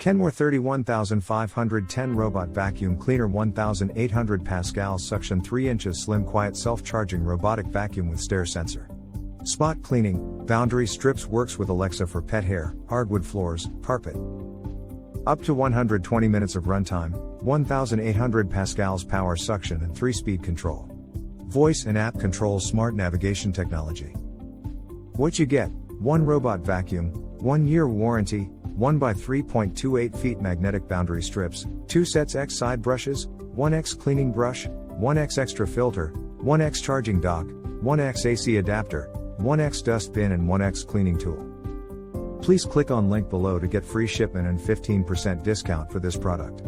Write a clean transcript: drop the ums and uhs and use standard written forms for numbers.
Kenmore 31510 Robot Vacuum Cleaner 1800 Pascals Suction 3 inches Slim Quiet Self-Charging Robotic Vacuum with Stair Sensor. Spot Cleaning, Boundary Strips works with Alexa for pet hair, hardwood floors, carpet. Up to 120 minutes of runtime, 1800 Pascals power suction and 3-speed control. Voice and app controls smart navigation technology. What you get: 1 robot vacuum, 1-year warranty, 1 by 3.28 feet magnetic boundary strips, 2 sets X side brushes, 1X cleaning brush, 1X extra filter, 1X charging dock, 1X AC adapter, 1X dust bin and 1X cleaning tool. Please click on link below to get free shipment and 15% discount for this product.